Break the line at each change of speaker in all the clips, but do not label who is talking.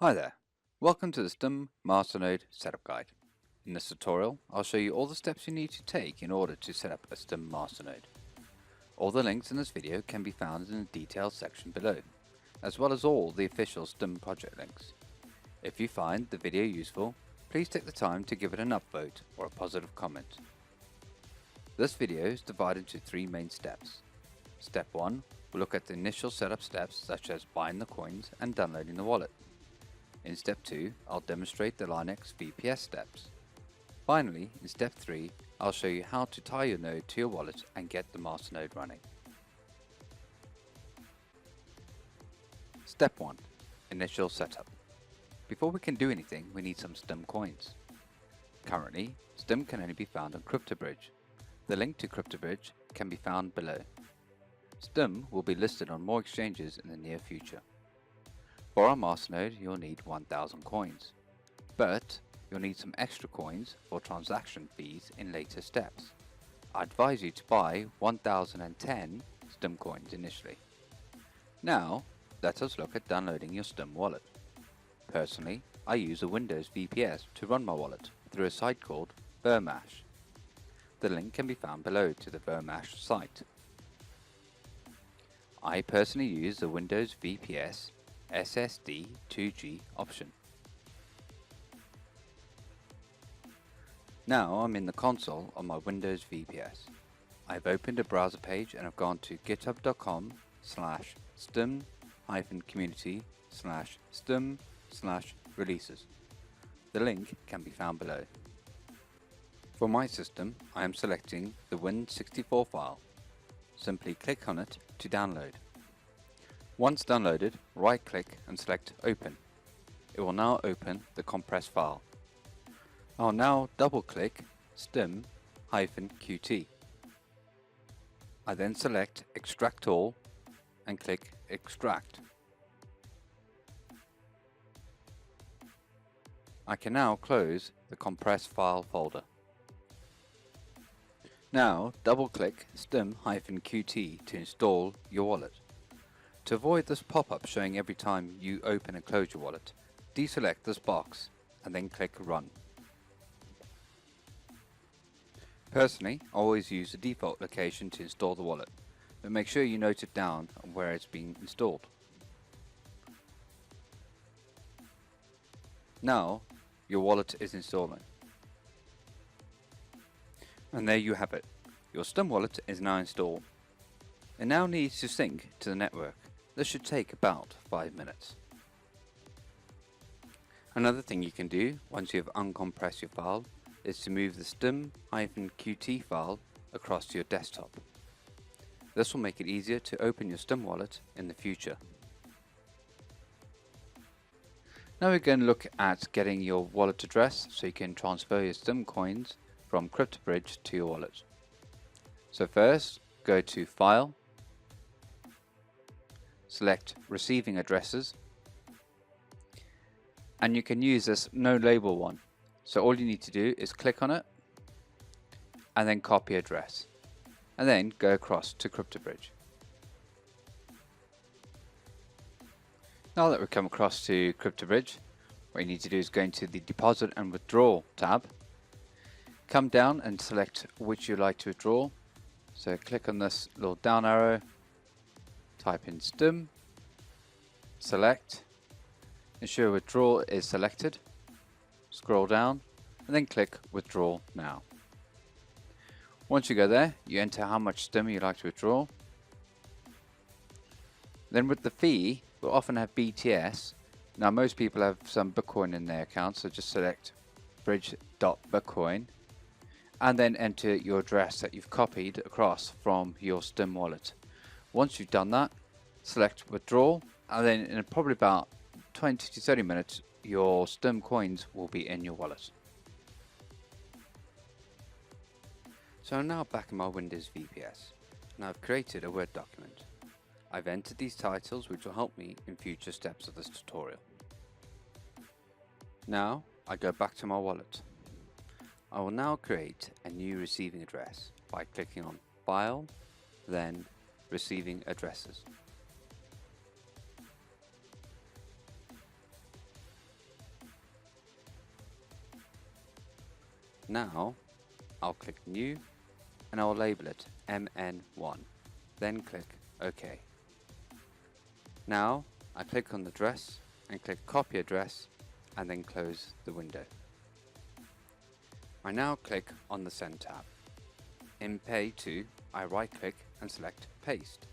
Hi there, welcome to the STIM Masternode Setup Guide. In this tutorial, I'll show you all the steps you need to take in order to set up a STIM Masternode. All the links in this video can be found in the details section below, as well as all the official STIM project links. If you find the video useful, please take the time to give it an upvote or a positive comment. This video is divided into three main steps. Step 1 will look at the initial setup steps such as buying the coins and downloading the wallet. In step 2, I'll demonstrate the Linux VPS steps. Finally, in step 3, I'll show you how to tie your node to your wallet and get the Masternode running. Step 1. Initial setup. Before we can do anything, we need some STIM coins. Currently, STIM can only be found on CryptoBridge. The link to CryptoBridge can be found below. STIM will be listed on more exchanges in the near future. For our Masternode, you'll need 1000 coins, but you'll need some extra coins for transaction fees in later steps. I advise you to buy 1010 STIM coins initially. Now, let us look at downloading your STIM wallet. Personally, I use a Windows VPS to run my wallet through a site called Vermash. The link can be found below to the Vermash site. I personally use the Windows VPS SSD 2G option. Now I'm in the console on my Windows VPS. I've opened a browser page and I've gone to github.com/stim-community/stim/releases. The link can be found below. For my system, I am selecting the Win64 file. Simply click on it to download. Once downloaded, right-click and select Open. It will now open the compressed file. I'll now double-click STIM-QT. I then select Extract All and click Extract. I can now close the compressed file folder. Now double-click STIM-QT to install your wallet. To avoid this pop-up showing every time you open and close your wallet, deselect this box and then click Run. Personally, I always use the default location to install the wallet, but make sure you note it down where it's being installed. Now, your wallet is installing. And there you have it. Your STIM wallet is now installed. It now needs to sync to the network. This should take about 5 minutes. Another thing you can do once you have uncompressed your file is to move the STIM-QT file across to your desktop. This will make it easier to open your STIM wallet in the future. Now we're going to look at getting your wallet address so you can transfer your STIM coins from CryptoBridge to your wallet. So first, go to File, select Receiving Addresses, and you can use this no label one. So all you need to do is click on it and then copy address and then go across to CryptoBridge. Now that we've come across to CryptoBridge, what you need to do is go into the Deposit and Withdrawal tab, come down and select which you'd like to withdraw. So click on this little down arrow, type in STIM, select, ensure withdrawal is selected, scroll down and then click Withdraw Now. Once you go there, you enter how much STIM you'd like to withdraw. Then with the fee, we'll often have BTS. Now most people have some Bitcoin in their account, so just select bridge.bitcoin and then enter your address that you've copied across from your STIM wallet. Once you've done that, select Withdraw, and then in probably about 20 to 30 minutes, your STIM coins will be in your wallet. So I'm now back in my Windows VPS, and I've created a Word document. I've entered these titles which will help me in future steps of this tutorial. Now I go back to my wallet. I will now create a new receiving address by clicking on File, then Receiving Addresses. Now I'll click New and I'll label it MN1, then click OK. Now I click on the address and click Copy Address and then close the window. I now click on the Send tab. In Pay 2, I right click and select Paste,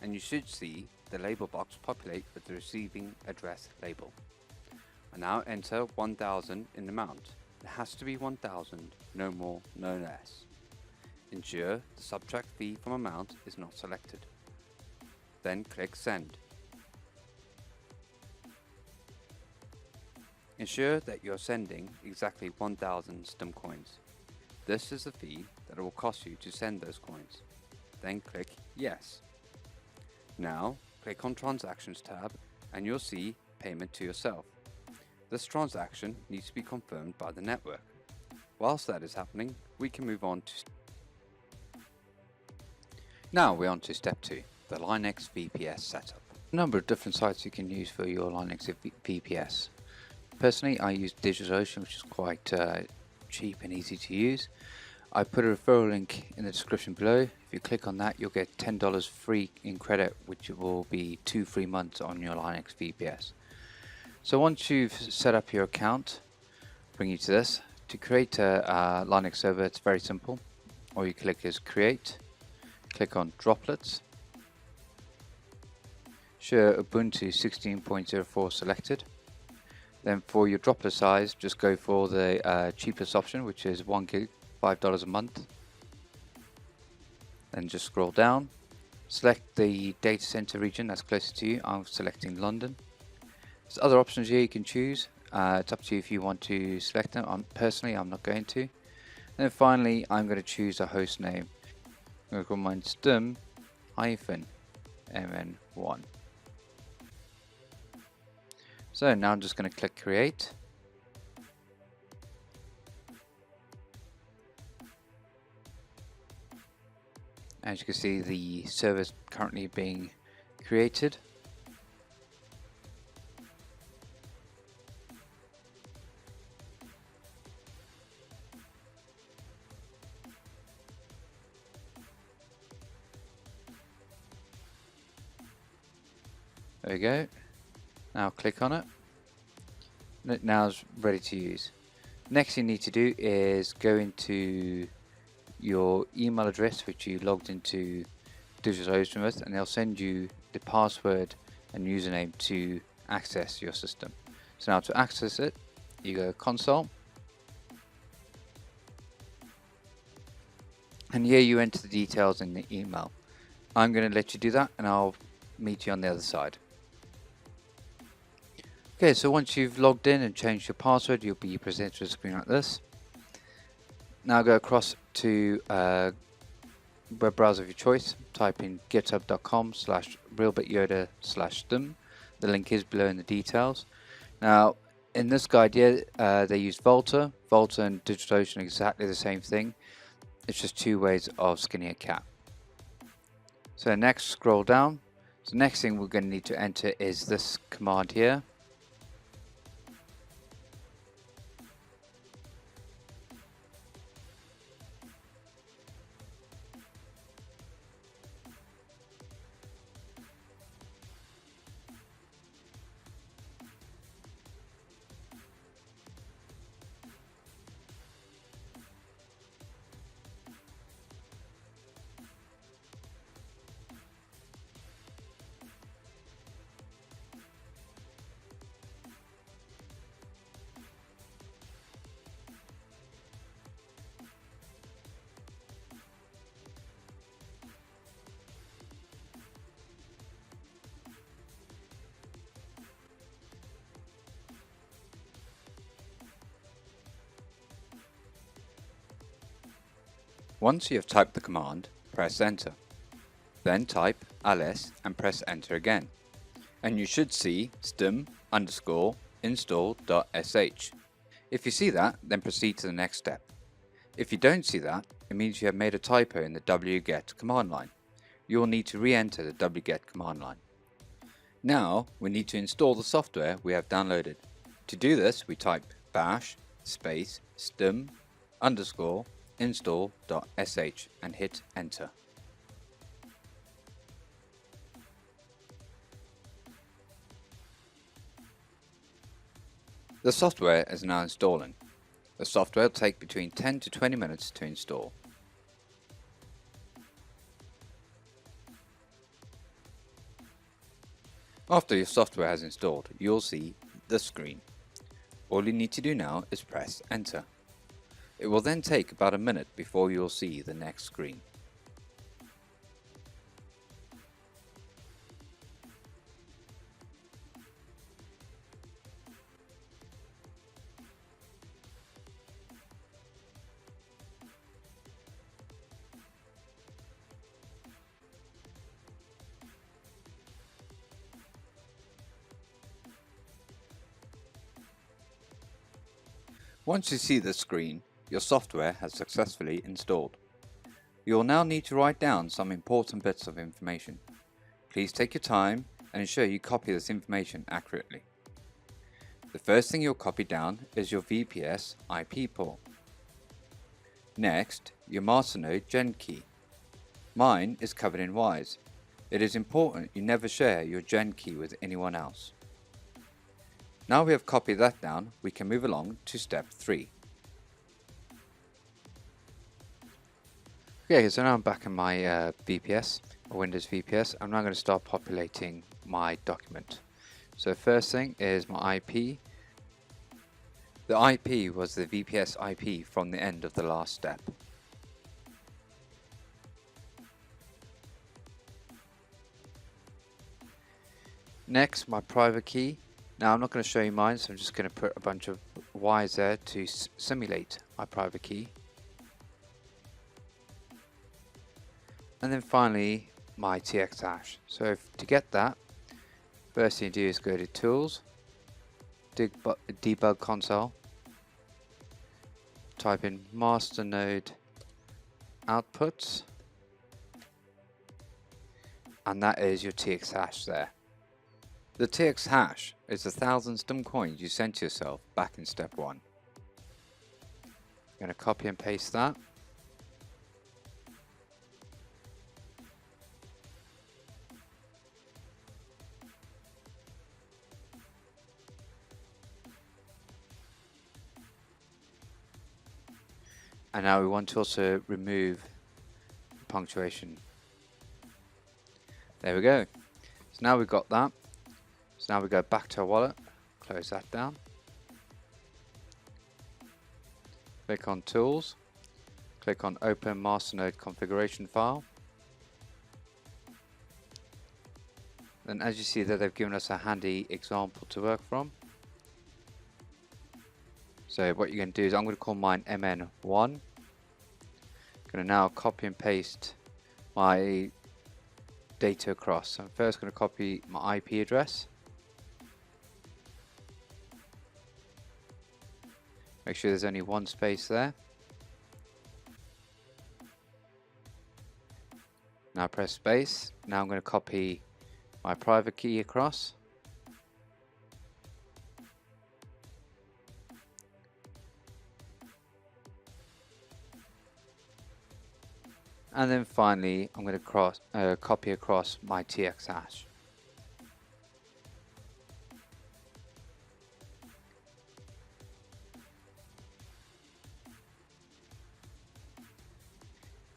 and you should see the label box populate with the receiving address label. I now enter 1000 in amount. It has to be 1000, no more, no less. Ensure the subtract fee from amount is not selected. Then click Send. Ensure that you're sending exactly 1000 STIM coins. This is the fee that it will cost you to send those coins. Then click Yes. Now click on Transactions tab and you'll see Payment to yourself. This transaction needs to be confirmed by the network. Whilst that is happening, we can move on to Now we're on to step 2, the Linux VPS setup. A number of different sites you can use for your Linux VPS. Personally, I use DigitalOcean, which is quite cheap and easy to use. I put a referral link in the description below. If you click on that, you'll get $10 free in credit, which will be 2 free months on your Linux VPS. So once you've set up your account, bring you to this. To create a Linux server, it's very simple. All you click is Create, click on Droplets, show Ubuntu 16.04 selected. Then for your droplet size, just go for the cheapest option, which is 1 gig, $5 a month. Then just scroll down, select the data center region that's closest to you. I'm selecting London. There's other options here you can choose. It's up to you if you want to select them. Personally, I'm not going to. And then finally, I'm going to choose a host name. I'm going to call mine STIM-MN1. So now I'm just going to click Create. As you can see, the server is currently being created. There we go. Now click on it. Now it's ready to use. Next thing you need to do is go into your email address which you logged into DigitalOcean with, and they'll send you the password and username to access your system. So now to access it, you go console, and here you enter the details in the email. I'm going to let you do that and I'll meet you on the other side. Okay, so once you've logged in and changed your password, you'll be presented with a screen like this. Now go across to a web browser of your choice. Type in github.com/realbityoda/stim. The link is below in the details. Now, in this guide here, they use Volta. Volta and DigitalOcean are exactly the same thing. It's just 2 ways of skinning a cat. So next, scroll down. So next thing we're going to need to enter is this command here. Once you have typed the command, press enter. Then type ls and press enter again. And you should see stim_install.sh. If you see that, then proceed to the next step. If you don't see that, it means you have made a typo in the wget command line. You will need to re-enter the wget command line. Now we need to install the software we have downloaded. To do this, we type bash space stim underscore install.sh and hit enter. The software is now installing. The software will take between 10 to 20 minutes to install. After your software has installed, you'll see this screen. All you need to do now is press enter. It will then take about a minute before you'll see the next screen. Once you see this screen, your software has successfully installed. You will now need to write down some important bits of information. Please take your time and ensure you copy this information accurately. The first thing you'll copy down is your VPS IP port. Next, your Masternode gen key. Mine is covered in Ys. It is important you never share your gen key with anyone else. Now we have copied that down, we can move along to step 3. Okay, so now I'm back in my VPS, or Windows VPS. I'm now going to start populating my document. So first thing is my IP. The IP was the VPS IP from the end of the last step. Next, my private key. Now I'm not going to show you mine, so I'm just going to put a bunch of Ys there to simulate my private key. And then finally my TX hash. So to get that, first thing you do is go to Tools, Debug Console, type in Masternode outputs, and that is your TX hash there. The TX hash is the 1,000 STIM coins you sent yourself back in step 1. I'm going to copy and paste that. And now we want to also remove punctuation. There we go. So now we've got that. So now we go back to our wallet, close that down. Click on Tools, click on Open Masternode Configuration File. Then as you see there, they've given us a handy example to work from. So what you're going to do is I'm going to call mine MN1. I'm going to now copy and paste my data across. So I'm first going to copy my IP address. Make sure there's only one space there. Now press space. Now I'm going to copy my private key across. And then finally I'm going to copy across my TX hash.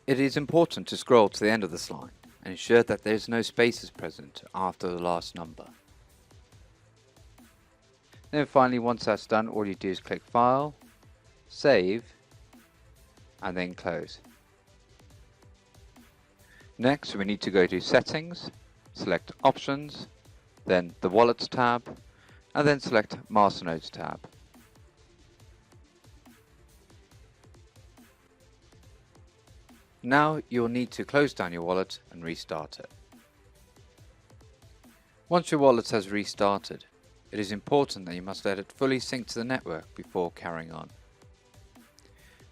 It is important to scroll to the end of this line and ensure that there is no spaces present after the last number. Then finally, once that's done, all you do is click File, Save, and then Close. Next, we need to go to Settings, select Options, then the Wallets tab, and then select Masternodes tab. Now you'll need to close down your wallet and restart it. Once your wallet has restarted, it is important that you must let it fully sync to the network before carrying on.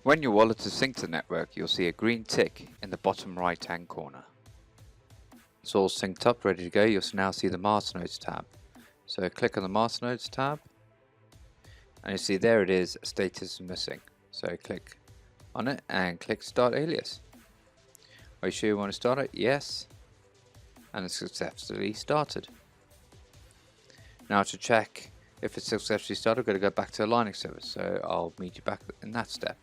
When your wallet is synced to the network, you'll see a green tick in the bottom right hand corner. It's all synced up, ready to go. You'll now see the Masternodes tab. So click on the Masternodes tab and you see there it is, status missing. So click on it and click Start Alias. Are you sure you want to start it? Yes. And it's successfully started. Now to check if it's successfully started, I've got to go back to the Linux server, so I'll meet you back in that step.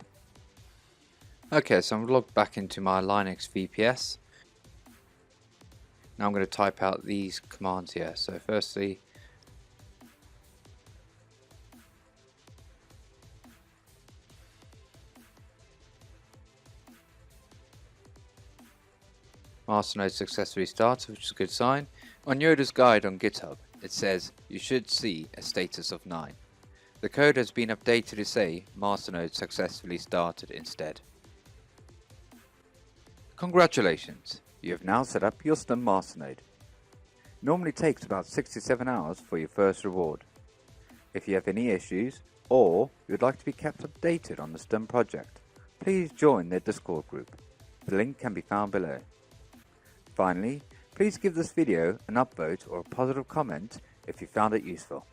Okay, so I'm logged back into my Linux VPS. Now I'm going to type out these commands here. So firstly, Masternode successfully started, which is a good sign. On Yoda's guide on GitHub, it says you should see a status of 9. The code has been updated to say Masternode successfully started instead. Congratulations! You have now set up your STIM Masternode. It normally takes about 6 to 7 hours for your first reward. If you have any issues, or you would like to be kept updated on the STIM project, please join their Discord group. The link can be found below. Finally, please give this video an upvote or a positive comment if you found it useful.